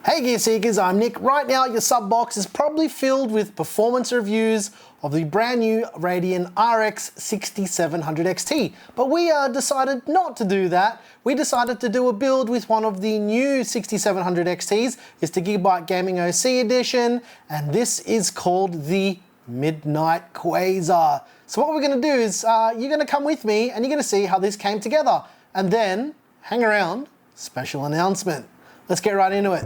Hey Gear Seekers, I'm Nick. Right now your sub box is probably filled with performance reviews of the brand new Radeon RX 6700 XT. But we decided not to do that. We decided to do a build with one of the new 6700 XTs. It's the Gigabyte Gaming OC edition, and this is called the Midnight Quasar. So what we're gonna do is, you're gonna come with me and you're gonna see how this came together. And then, hang around, special announcement. Let's get right into it.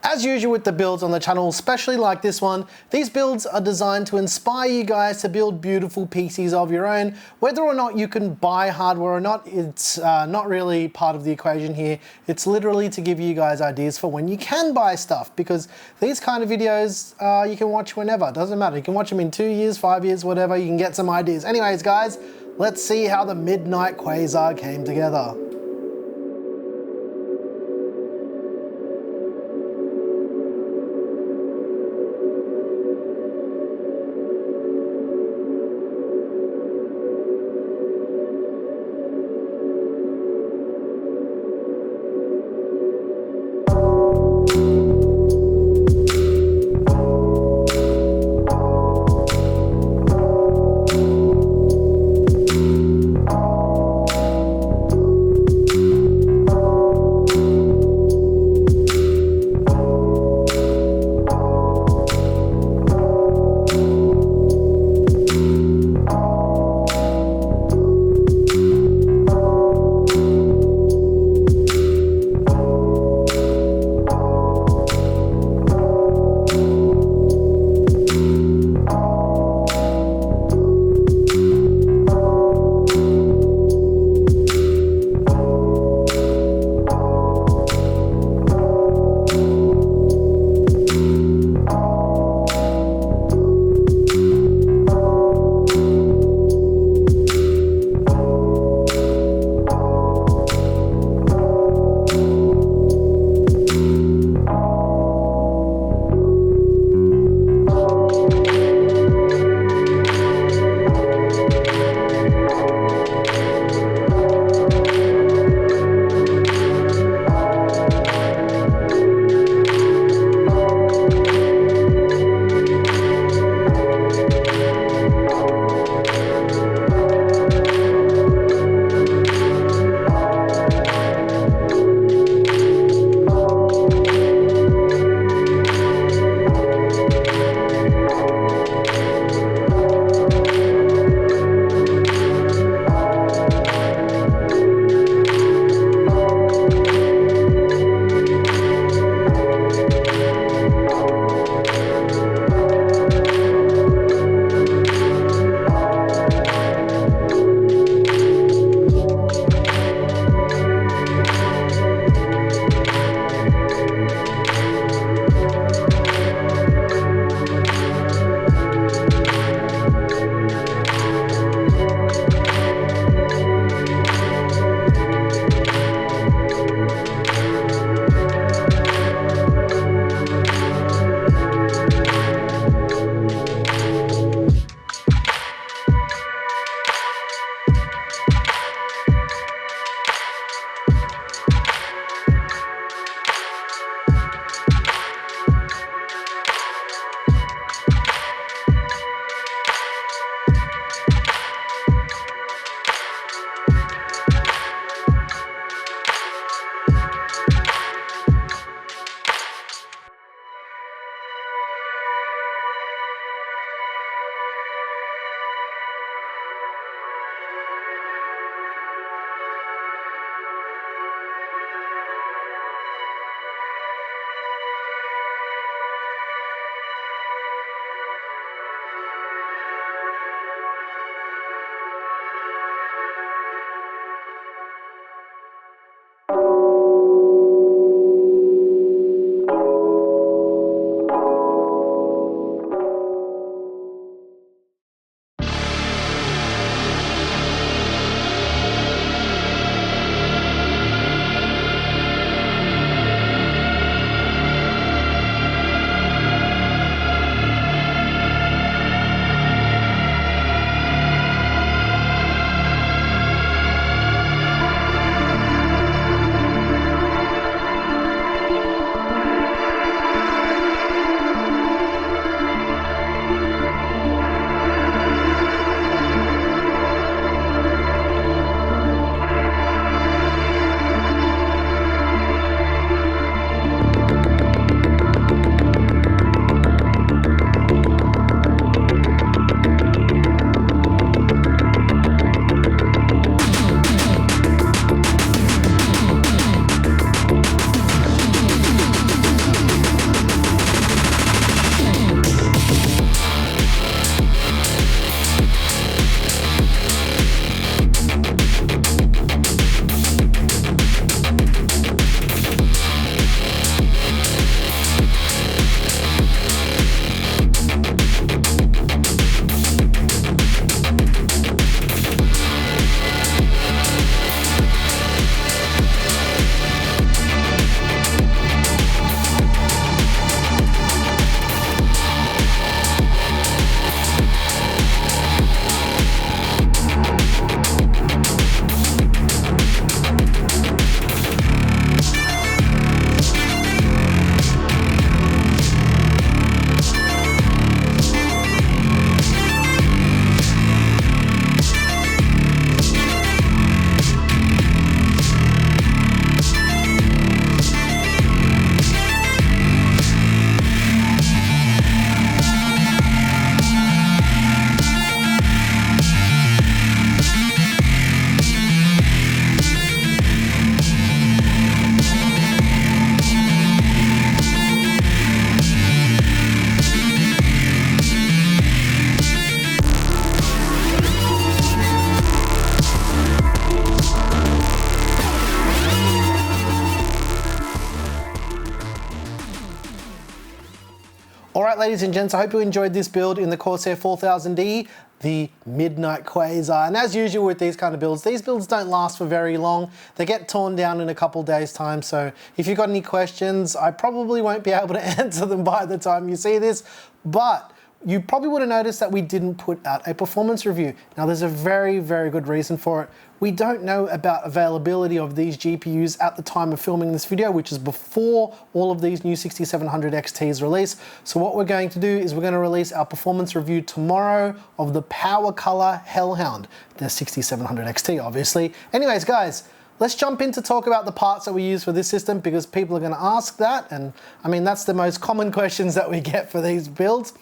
As usual with the builds on the channel, especially like this one, these builds are designed to inspire you guys to build beautiful PCs of your own. Whether or not you can buy hardware or not, it's not really part of the equation here. It's literally to give you guys ideas for when you can buy stuff, because these kind of videos you can watch whenever. It doesn't matter. You can watch them in 2 years, 5 years, whatever. You can get some ideas. Anyways, guys, let's see how the Midnight Quasar came together. ladies and gents, I hope you enjoyed this build in the Corsair 4000D, the Midnight Quasar. And as usual with these kind of builds, these builds don't last for very long. They get torn down in a couple days time. So if you've got any questions, I probably won't be able to answer them by the time you see this, but you probably would have noticed that we didn't put out a performance review. Now there's a very, very good reason for it. We don't know about availability of these GPUs at the time of filming this video, which is before all of these new 6700 XTs release. So what we're going to do is we're going to release our performance review tomorrow of the Power Color Hellhound, the 6700 XT obviously. Anyways guys, let's jump in to talk about the parts that we use for this system because people are going to ask that, and I mean that's the most common questions that we get for these builds.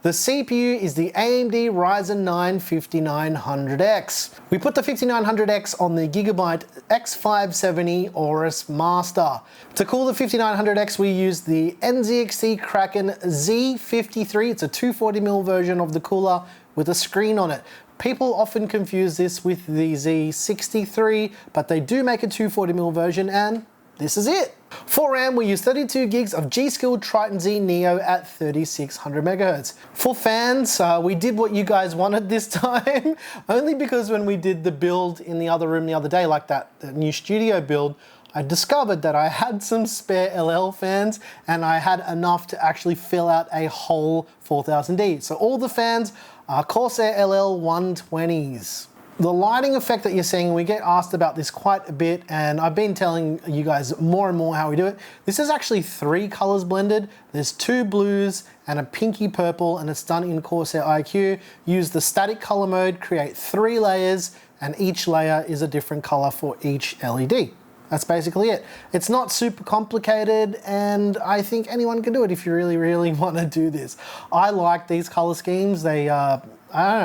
The CPU is the AMD Ryzen 9 5900X. We put the 5900X on the Gigabyte X570 AORUS Master. To cool the 5900X, we use the NZXT Kraken Z53. It's a 240mm version of the cooler with a screen on it. People often confuse this with the Z63, but they do make a 240mm version, and this is it. For RAM, we use 32 gigs of G.Skill Trident Z Neo at 3600 MHz. For fans, we did what you guys wanted this time, only because when we did the build in the other room the other day, like that new studio build, I discovered that I had some spare LL fans and I had enough to actually fill out a whole 4000D. So all the fans are Corsair LL120s. The lighting effect that you're seeing, we get asked about this quite a bit, and I've been telling you guys more and more how we do it. This is actually 3 colors blended. There's 2 blues and a pinky purple, and it's done in Corsair IQ. Use the static color mode, create 3 layers, and each layer is a different color for each LED. That's basically it. It's not super complicated, and I think anyone can do it if you really, really want to do this. I like these color schemes. They, I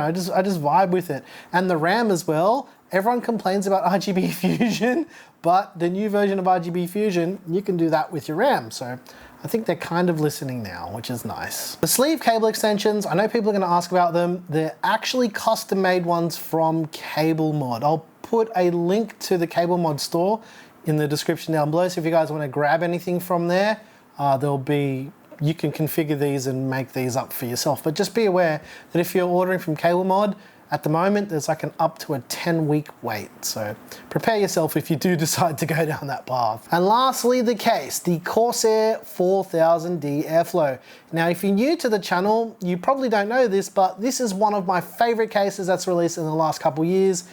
don't know, I just vibe with it. And the RAM as well, everyone complains about RGB Fusion, but the new version of RGB Fusion, you can do that with your RAM. So I think they're kind of listening now, which is nice. The sleeve cable extensions, I know people are gonna ask about them. They're actually custom made ones from Cable Mod. I'll put a link to the Cable Mod store in the description down below. So if you guys wanna grab anything from there, you can configure these and make these up for yourself. But just be aware that if you're ordering from Cable Mod, at the moment, there's like up to a 10-week wait. So prepare yourself if you do decide to go down that path. And lastly, the case, the Corsair 4000D Airflow. Now, if you're new to the channel, you probably don't know this, but this is one of my favorite cases that's released in the last couple years.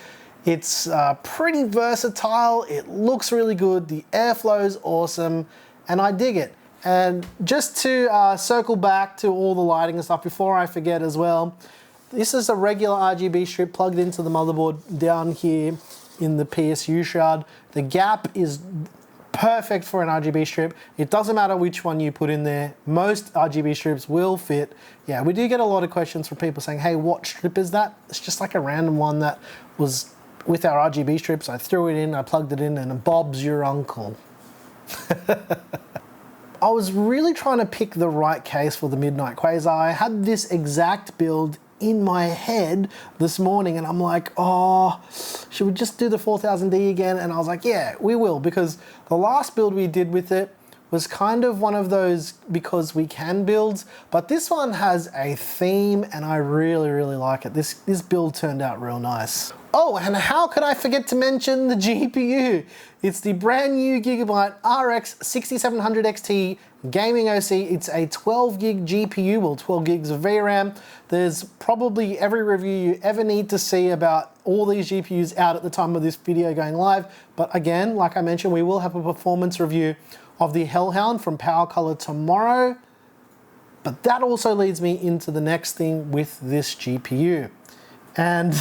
It's pretty versatile, it looks really good, the airflow is awesome, and I dig it. And just to circle back to all the lighting and stuff before I forget as well, this is a regular RGB strip plugged into the motherboard down here in the PSU shroud. The gap is perfect for an RGB strip. It doesn't matter which one you put in there. Most RGB strips will fit. Yeah, we do get a lot of questions from people saying, hey, what strip is that? It's just like a random one that was with our RGB strips. I threw it in, I plugged it in, and Bob's your uncle. I was really trying to pick the right case for the Midnight Quasar. I had this exact build in my head this morning and I'm like, oh, should we just do the 4000D again? And I was like, yeah, we will, because the last build we did with it was kind of one of those because we can builds, but this one has a theme and I really, really like it. This build turned out real nice. Oh, and how could I forget to mention the GPU? It's the brand new Gigabyte RX 6700 XT gaming OC. It's a 12 gig GPU, well 12 gigs of VRAM. There's probably every review you ever need to see about all these GPUs out at the time of this video going live. But again, like I mentioned, we will have a performance review of the Hellhound from Power Color tomorrow. But that also leads me into the next thing with this GPU. And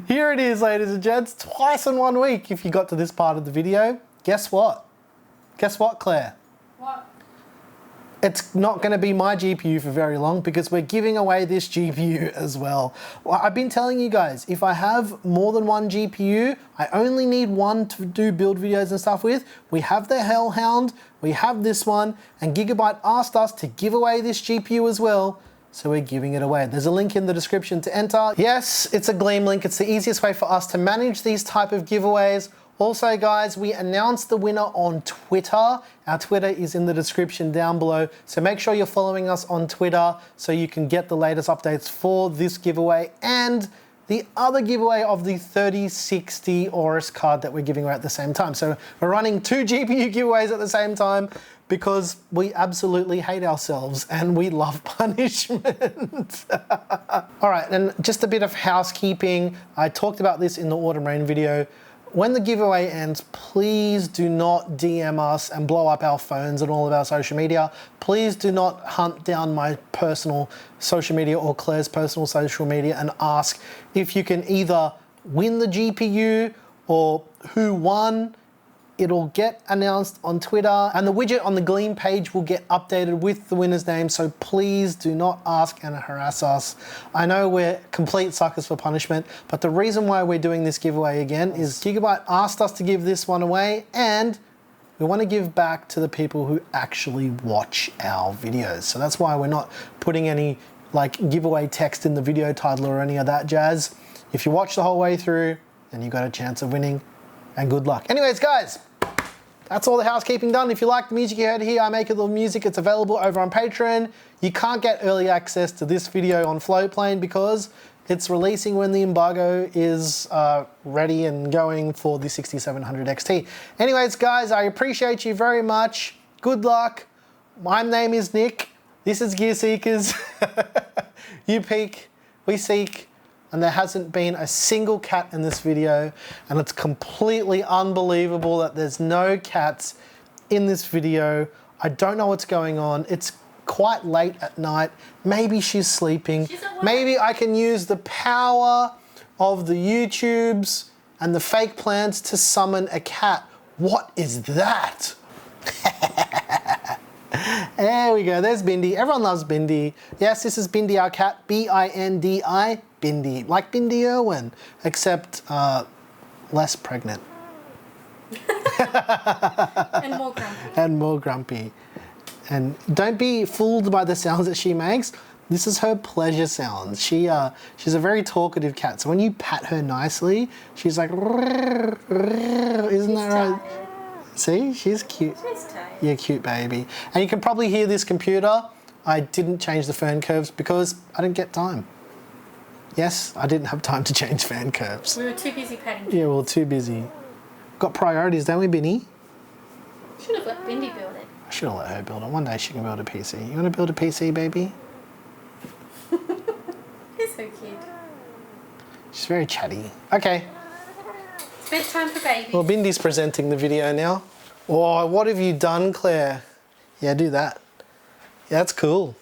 here it is, ladies and gents, twice in 1 week if you got to this part of the video. Guess what? Guess what, Claire? What? It's not going to be my GPU for very long because we're giving away this GPU as well. I've been telling you guys, if I have more than one GPU, I only need one to do build videos and stuff with. We have the Hellhound, we have this one, and Gigabyte asked us to give away this GPU as well. So we're giving it away. There's a link in the description to enter. Yes, it's a Gleam link. It's the easiest way for us to manage these type of giveaways. Also guys, we announced the winner on Twitter. Our Twitter is in the description down below. So make sure you're following us on Twitter so you can get the latest updates for this giveaway and the other giveaway of the 3060 AORUS card that we're giving away at the same time. So we're running 2 GPU giveaways at the same time because we absolutely hate ourselves and we love punishment. All right, and just a bit of housekeeping. I talked about this in the Autumn Rain video. When the giveaway ends, please do not DM us and blow up our phones and all of our social media. Please do not hunt down my personal social media or Claire's personal social media and ask if you can either win the GPU or who won. It'll get announced on Twitter and the widget on the Gleam page will get updated with the winner's name, so please do not ask and harass us. I know we're complete suckers for punishment, but the reason why we're doing this giveaway again is Gigabyte asked us to give this one away and we want to give back to the people who actually watch our videos. So that's why we're not putting any like giveaway text in the video title or any of that jazz. If you watch the whole way through, then you got a chance of winning and good luck. Anyways, guys, that's all the housekeeping done. If you like the music you heard here, I make a little music. It's available over on Patreon. You can't get early access to this video on Floatplane because it's releasing when the embargo is ready and going for the 6700 XT. Anyways, guys, I appreciate you very much. Good luck. My name is Nick. This is Gear Seekers. You peek, we seek. And there hasn't been a single cat in this video, and it's completely unbelievable that there's no cats in this video. I don't know what's going on. It's quite late at night. Maybe she's sleeping. Maybe I can use the power of the YouTubes and the fake plants to summon a cat. What is that? There we go, there's Bindi. Everyone loves Bindi. Yes, this is Bindi, our cat, B-I-N-D-I, Bindi. Like Bindi Irwin, except less pregnant. And more grumpy. And more grumpy. And don't be fooled by the sounds that she makes. This is her pleasure sounds. She's a very talkative cat. So when you pat her nicely, she's like, isn't that right? See, she's cute. She's tight. You're cute, baby. And you can probably hear this computer. I didn't change the fan curves because I didn't get time. Yes, I didn't have time to change fan curves. We were too busy patting. Yeah, we were too busy. Got priorities, don't we, Binny? Should have let Bindi build it. I should have let her build it. One day she can build a PC. You want to build a PC, baby? He's so cute. She's very chatty. Okay. It's bedtime for babies. Well, Bindi's presenting the video now. Oh, what have you done, Claire? Yeah, do that. Yeah, that's cool.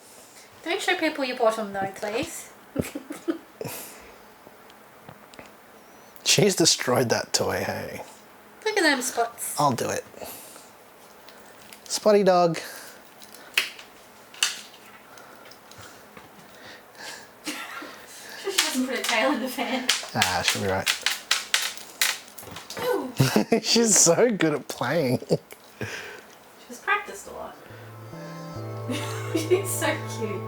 Don't show people your bottom though, please. She's destroyed that toy, hey. Look at them spots. I'll do it. Spotty dog. She doesn't put a tail in the fan. Ah, she'll be right. Ooh. She's so good at playing. She's practiced a lot. She's so cute.